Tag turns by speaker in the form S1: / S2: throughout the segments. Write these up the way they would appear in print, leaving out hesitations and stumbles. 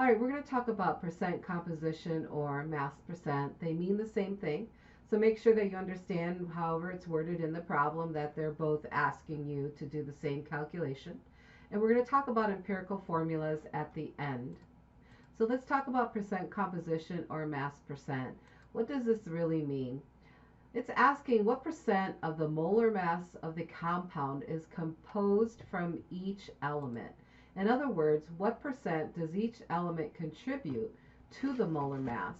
S1: All right, we're going to talk about percent composition or mass percent. They mean the same thing. So make sure that you understand, however it's worded in the problem, that they're both asking you to do the same calculation. And we're going to talk about empirical formulas at the end. So let's talk about percent composition or mass percent. What does this really mean? It's asking what percent of the molar mass of the compound is composed from each element. In other words, what percent does each element contribute to the molar mass?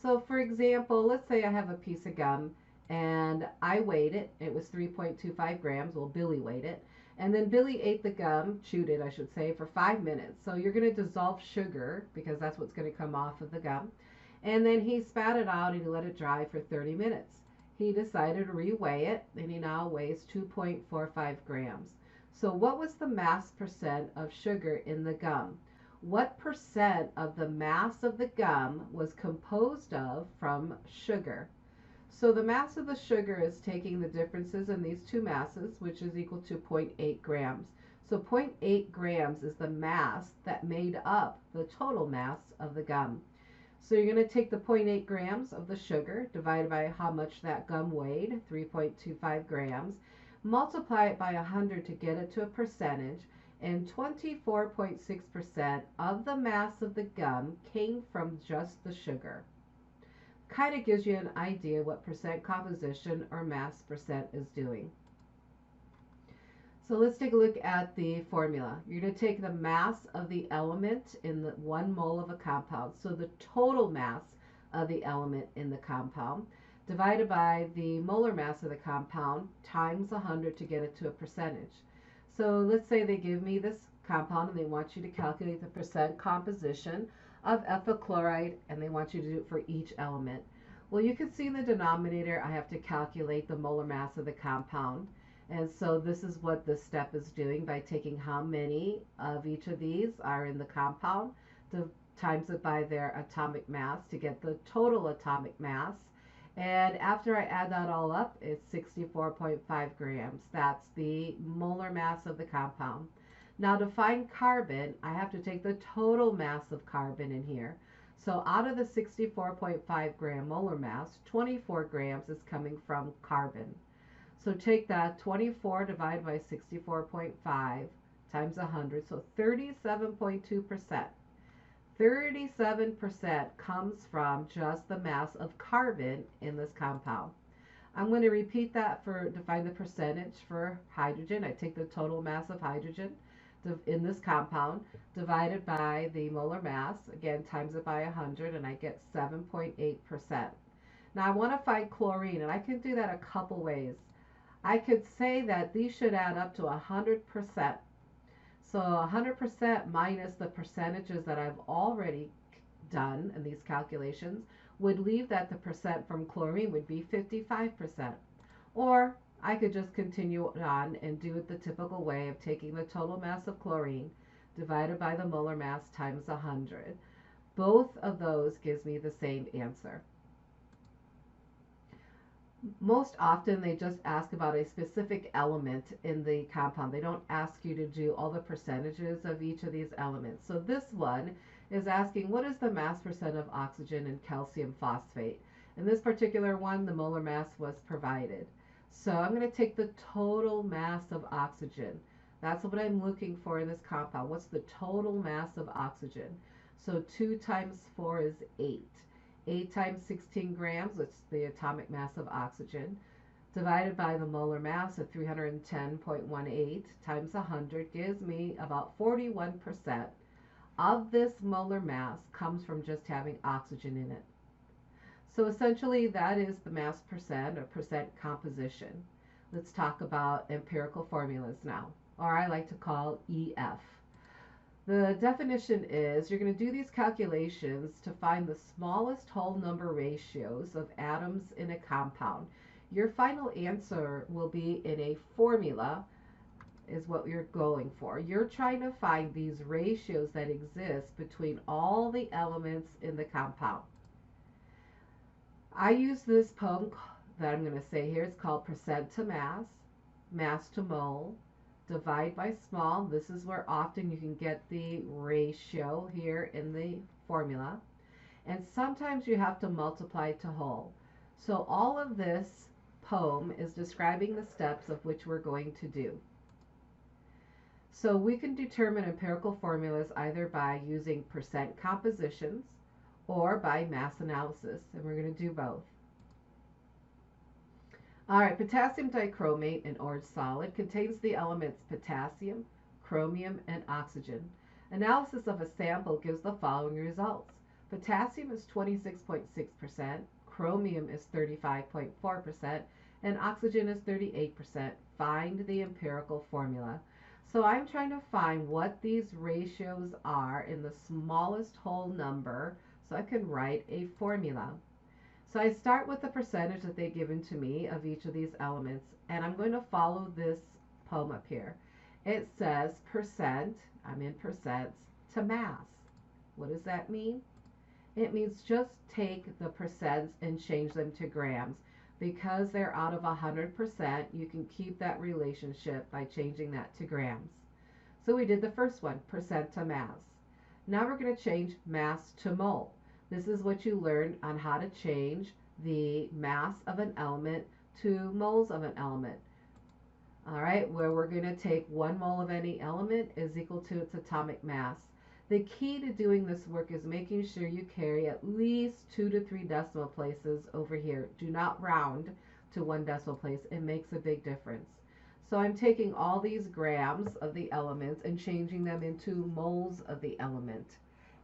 S1: So for example, let's say I have a piece of gum and I weighed it. It was 3.25 grams. Well, Billy weighed it. And then Billy ate the gum, chewed it, I should say, for 5 minutes. So you're going to dissolve sugar because that's what's going to come off of the gum. And then he spat it out and he let it dry for 30 minutes. He decided to reweigh it, and he now weighs 2.45 grams. So what was the mass percent of sugar in the gum? What percent of the mass of the gum was composed of from sugar? So the mass of the sugar is taking the differences in these two masses, which is equal to 0.8 grams. So 0.8 grams is the mass that made up the total mass of the gum. So you're going to take the 0.8 grams of the sugar divided by how much that gum weighed, 3.25 grams, multiply it by 100 to get it to a percentage, and 24.6% of the mass of the gum came from just the sugar. Kind of gives you an idea what percent composition or mass percent is doing. So let's take a look at the formula. You're going to take the mass of the element in the 1 mole of a compound, so the total mass of the element in the compound, divided by the molar mass of the compound times 100 to get it to a percentage. So let's say they give me this compound and they want you to calculate the percent composition of ethyl chloride, and they want you to do it for each element. Well, you can see in the denominator I have to calculate the molar mass of the compound. And so this is what this step is doing by taking how many of each of these are in the compound, times it by their atomic mass to get the total atomic mass. And after I add that all up, it's 64.5 grams. That's the molar mass of the compound. Now to find carbon, I have to take the total mass of carbon in here. So out of the 64.5 gram molar mass, 24 grams is coming from carbon. So take that 24 divided by 64.5 times 100, so 37.2%. 37% comes from just the mass of carbon in this compound. I'm going to repeat that to find the percentage for hydrogen. I take the total mass of hydrogen in this compound divided by the molar mass, again times it by 100, and I get 7.8%. Now I want to find chlorine, and I can do that a couple ways. I could say that these should add up to 100%. So 100% minus the percentages that I've already done in these calculations would leave that the percent from chlorine would be 55%. Or I could just continue on and do it the typical way of taking the total mass of chlorine divided by the molar mass times 100. Both of those gives me the same answer. Most often they just ask about a specific element in the compound. They don't ask you to do all the percentages of each of these elements. So this one is asking what is the mass percent of oxygen and calcium phosphate. In this particular one, the molar mass was provided. So I'm going to take the total mass of oxygen. That's what I'm looking for in this compound. What's the total mass of oxygen? So 2 times 4 is 8. 8 times 16 grams, that's the atomic mass of oxygen, divided by the molar mass of 310.18 times 100 gives me about 41% of this molar mass comes from just having oxygen in it. So essentially that is the mass percent or percent composition. Let's talk about empirical formulas now, or I like to call EF. The definition is you're going to do these calculations to find the smallest whole number ratios of atoms in a compound. Your final answer will be in a formula is what you're going for. You're trying to find these ratios that exist between all the elements in the compound. I use this poem that I'm going to say here. It's called Percent to Mass, Mass to Mole, divide by small. This is where often you can get the ratio here in the formula. And sometimes you have to multiply to whole. So all of this poem is describing the steps of which we're going to do. So we can determine empirical formulas either by using percent compositions or by mass analysis, and we're going to do both. All right, potassium dichromate, an orange solid, contains the elements potassium, chromium, and oxygen. Analysis of a sample gives the following results. Potassium is 26.6%, chromium is 35.4%, and oxygen is 38%. Find the empirical formula. So I'm trying to find what these ratios are in the smallest whole number so I can write a formula. So I start with the percentage that they've given to me of each of these elements, and I'm going to follow this poem up here. It says percent, I'm in percents, to mass. What does that mean? It means just take the percents and change them to grams. Because they're out of 100%, you can keep that relationship by changing that to grams. So we did the first one, percent to mass. Now we're going to change mass to mole. This is what you learned on how to change the mass of an element to moles of an element. All right, where we're going to take 1 mole of any element is equal to its atomic mass. The key to doing this work is making sure you carry at least 2 to 3 decimal places over here. Do not round to 1 decimal place. It makes a big difference. So I'm taking all these grams of the elements and changing them into moles of the element.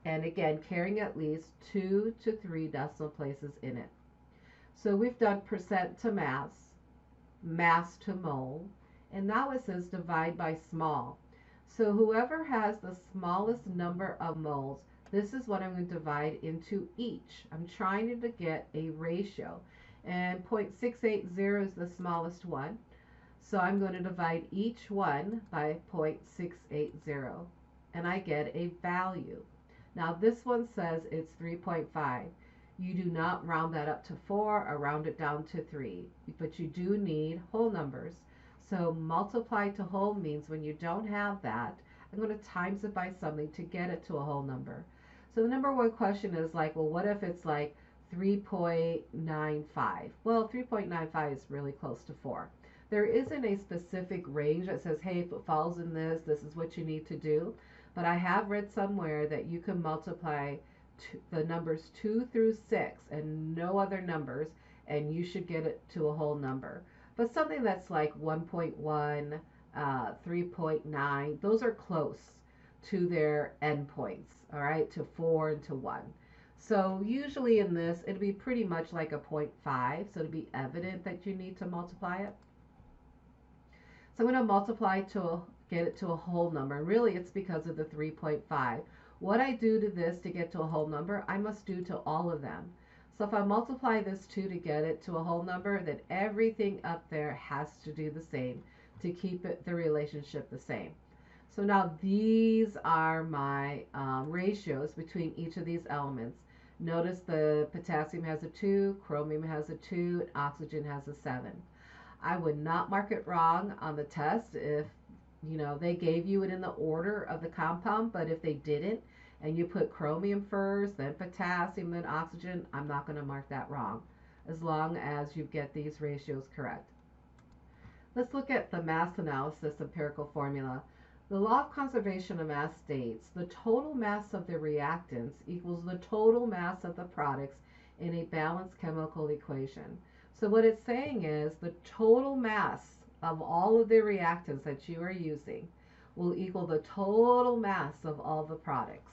S1: And again, carrying at least 2 to 3 decimal places in it. So we've done percent to mass, mass to mole, and now it says divide by small. So whoever has the smallest number of moles, this is what I'm going to divide into each. I'm trying to get a ratio, and 0.680 is the smallest one. So I'm going to divide each one by 0.680, and I get a value. Now this one says it's 3.5. You do not round that up to 4 or round it down to 3, but you do need whole numbers. So multiply to whole means when you don't have that, I'm going to times it by something to get it to a whole number. So the number one question is like, well, what if it's like 3.95? Well, 3.95 is really close to 4. There isn't a specific range that says, hey, if it falls in this, this is what you need to do. But I have read somewhere that you can multiply the numbers 2 through 6 and no other numbers, and you should get it to a whole number. But something that's like 1.1, 3.9, those are close to their endpoints, all right, to 4 and to 1. So usually in this, it'll be pretty much like a 0.5, so it'll be evident that you need to multiply it. So I'm going to multiply to get it to a whole number. And really, it's because of the 3.5. What I do to this to get to a whole number, I must do to all of them. So if I multiply this 2 to get it to a whole number, then everything up there has to do the same to keep the relationship the same. So now these are my ratios between each of these elements. Notice the potassium has a 2, chromium has a 2, and oxygen has a 7. I would not mark it wrong on the test if they gave you it in the order of the compound, but if they didn't and you put chromium first, then potassium, then oxygen, I'm not going to mark that wrong as long as you get these ratios correct. Let's look at the mass analysis empirical formula. The law of conservation of mass states the total mass of the reactants equals the total mass of the products in a balanced chemical equation. So what it's saying is the total mass of all of the reactants that you are using will equal the total mass of all the products.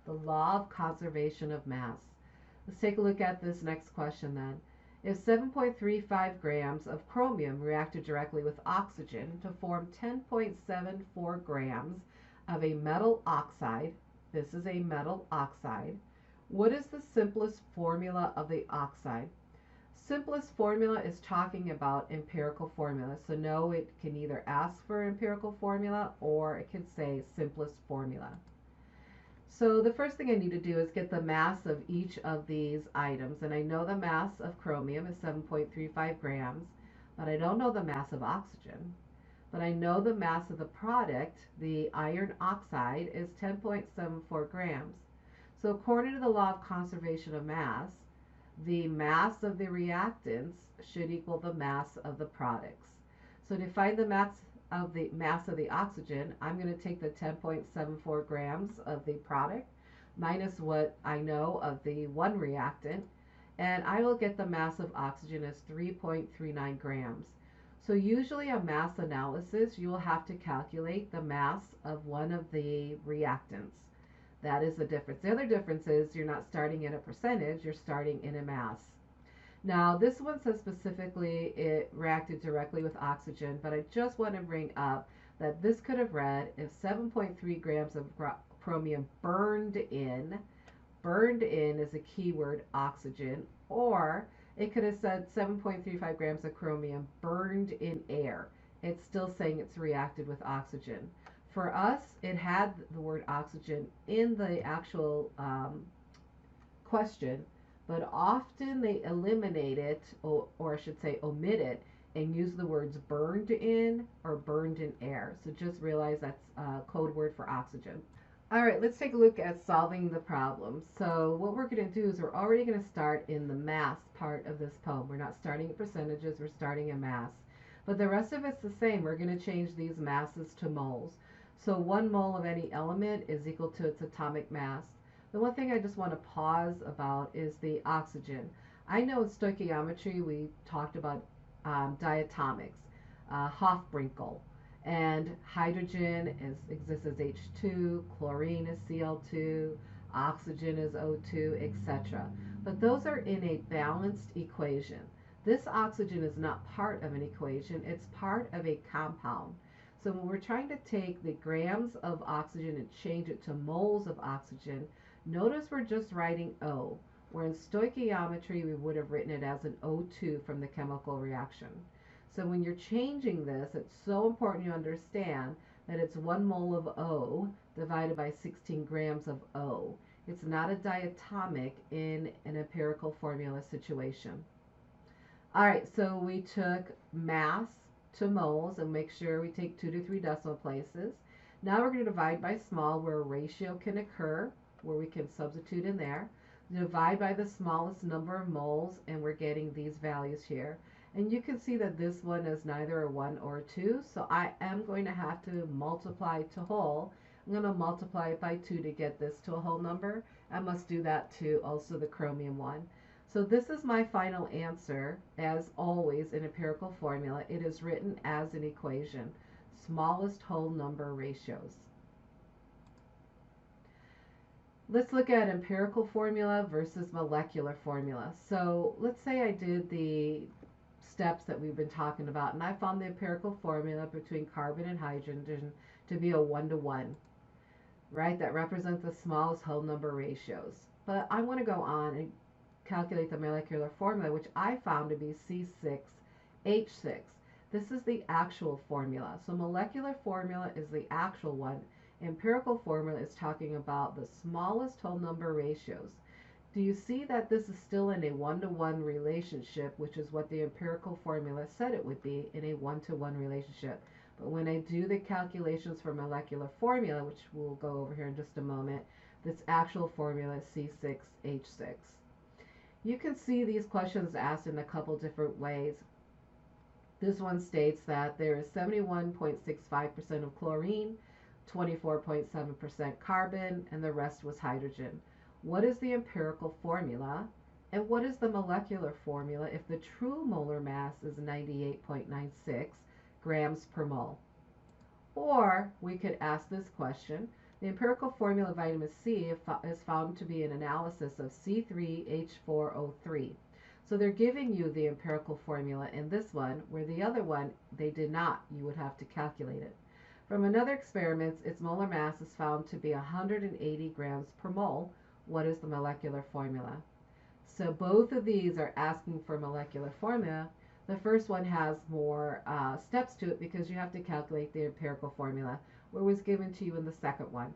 S1: The law of conservation of mass. Let's take a look at this next question then. If 7.35 grams of chromium reacted directly with oxygen to form 10.74 grams of a metal oxide, this is a metal oxide, what is the simplest formula of the oxide? Simplest formula is talking about empirical formula. So no, it can either ask for empirical formula or it can say simplest formula. So the first thing I need to do is get the mass of each of these items. And I know the mass of chromium is 7.35 grams, but I don't know the mass of oxygen. but I know the mass of the product, the iron oxide, is 10.74 grams. So according to the law of conservation of mass, the mass of the reactants should equal the mass of the products. So to find the mass of the oxygen, I'm going to take the 10.74 grams of the product minus what I know of the one reactant, and I will get the mass of oxygen as 3.39 grams. So usually a mass analysis, you will have to calculate the mass of one of the reactants. That is the difference. The other difference is you're not starting in a percentage, you're starting in a mass. Now, this one says specifically it reacted directly with oxygen, but I just want to bring up that this could have read if 7.3 grams of chromium burned in is a keyword oxygen, or it could have said 7.35 grams of chromium burned in air. It's still saying it's reacted with oxygen. For us, it had the word oxygen in the actual question, but often they eliminate it, or I should say omit it, and use the words burned in or burned in air. So just realize that's a code word for oxygen. All right, let's take a look at solving the problem. So what we're going to do is we're already going to start in the mass part of this poem. We're not starting at percentages, we're starting in mass. But the rest of it's the same. We're going to change these masses to moles. So 1 mole of any element is equal to its atomic mass. The one thing I just want to pause about is the oxygen. I know in stoichiometry we talked about diatomics, Hofbrinkel, and hydrogen exists as H2, chlorine is Cl2, oxygen is O2, etc. But those are in a balanced equation. This oxygen is not part of an equation, it's part of a compound. So when we're trying to take the grams of oxygen and change it to moles of oxygen, notice we're just writing O, where in stoichiometry we would have written it as an O2 from the chemical reaction. So when you're changing this, it's so important you understand that it's 1 mole of O divided by 16 grams of O. It's not a diatomic in an empirical formula situation. All right, so we took mass to moles, and make sure we take 2 to 3 decimal places. Now we're going to divide by small where a ratio can occur, where we can substitute in there. Divide by the smallest number of moles, and we're getting these values here. And you can see that this one is neither a 1 or a 2, so I am going to have to multiply to whole. I'm going to multiply it by 2 to get this to a whole number. I must do that to also the chromium one. So this is my final answer. As always in empirical formula, it is written as an equation, smallest whole number ratios. Let's look at empirical formula versus molecular formula. So let's say I did the steps that we've been talking about, and I found the empirical formula between carbon and hydrogen to be a 1-to-1, right? That represents the smallest whole number ratios. But I want to go on and calculate the molecular formula, which I found to be C6H6. This is the actual formula. So molecular formula is the actual one. Empirical formula is talking about the smallest whole number ratios. Do you see that this is still in a 1-to-1 relationship, which is what the empirical formula said it would be, in a 1-to-1 relationship? But when I do the calculations for molecular formula, which we'll go over here in just a moment, this actual formula is C6H6. You can see these questions asked in a couple different ways. This one states that there is 71.65% of chlorine, 24.7% carbon, and the rest was hydrogen. What is the empirical formula, and what is the molecular formula if the true molar mass is 98.96 grams per mole? Or we could ask this question. The empirical formula of vitamin C is found to be an analysis of C3H4O3. So they're giving you the empirical formula in this one, where the other one, they did not. You would have to calculate it. From another experiment, its molar mass is found to be 180 grams per mole. What is the molecular formula? So both of these are asking for molecular formula. The first one has more steps to it because you have to calculate the empirical formula, where it was given to you in the second one.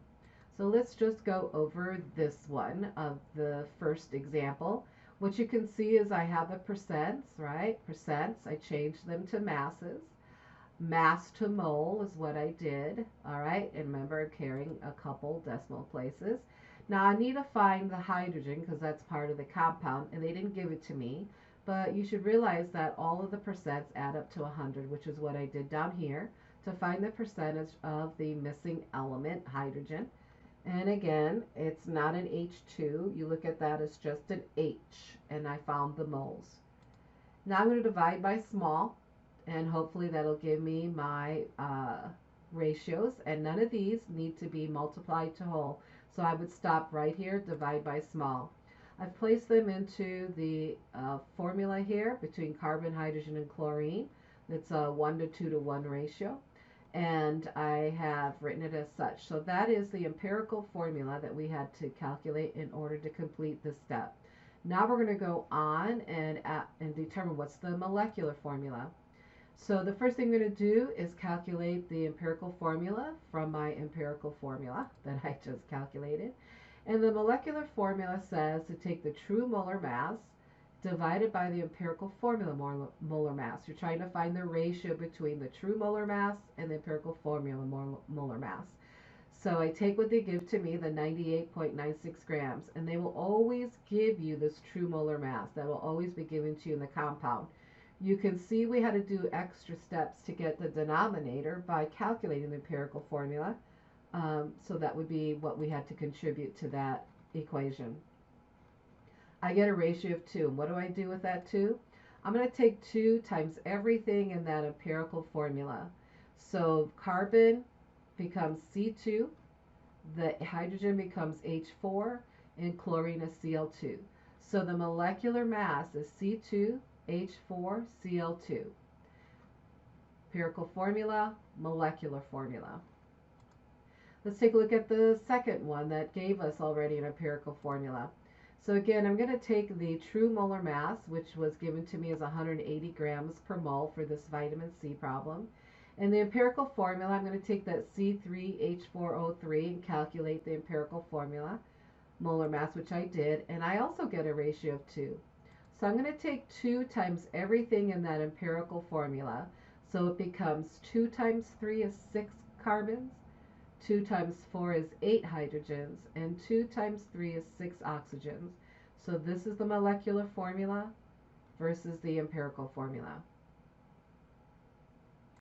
S1: So let's just go over this one of the first example. What you can see is I have the percents, right? Percents, I changed them to masses. Mass to mole is what I did. All right, and remember I'm carrying a couple decimal places. Now I need to find the hydrogen because that's part of the compound, and they didn't give it to me. But you should realize that all of the percents add up to 100, which is what I did down here to find the percentage of the missing element, hydrogen. And again, it's not an H2. You look at that as just an H, and I found the moles. Now I'm going to divide by small, and hopefully that'll give me my ratios, and none of these need to be multiplied to whole. So I would stop right here, divide by small. I've placed them into the formula here between carbon, hydrogen, and chlorine. It's a 1 to 2 to 1 ratio, and I have written it as such. So that is the empirical formula that we had to calculate in order to complete this step. Now we're going to go on and determine what's the molecular formula. So the first thing I'm going to do is calculate the empirical formula from my empirical formula that I just calculated. And the molecular formula says to take the true molar mass divided by the empirical formula molar mass. You're trying to find the ratio between the true molar mass and the empirical formula molar mass. So I take what they give to me, the 98.96 grams, and they will always give you this true molar mass. That will always be given to you in the compound. You can see we had to do extra steps to get the denominator by calculating the empirical formula. So that would be what we had to contribute to that equation. I get a ratio of 2. And what do I do with that 2? I'm going to take 2 times everything in that empirical formula. So carbon becomes C2, the hydrogen becomes H4, and chlorine is Cl2. So the molecular mass is C2, H4, Cl2. Empirical formula, molecular formula. Let's take a look at the second one that gave us already an empirical formula. So again, I'm going to take the true molar mass, which was given to me as 180 grams per mole for this vitamin C problem. And the empirical formula, I'm going to take that C3H4O3 and calculate the empirical formula, molar mass, which I did, and I also get a ratio of 2. So I'm going to take 2 times everything in that empirical formula. So it becomes 2 times 3 is 6 carbons, 2 times 4 is 8 hydrogens, and 2 times 3 is 6 oxygens. So this is the molecular formula versus the empirical formula.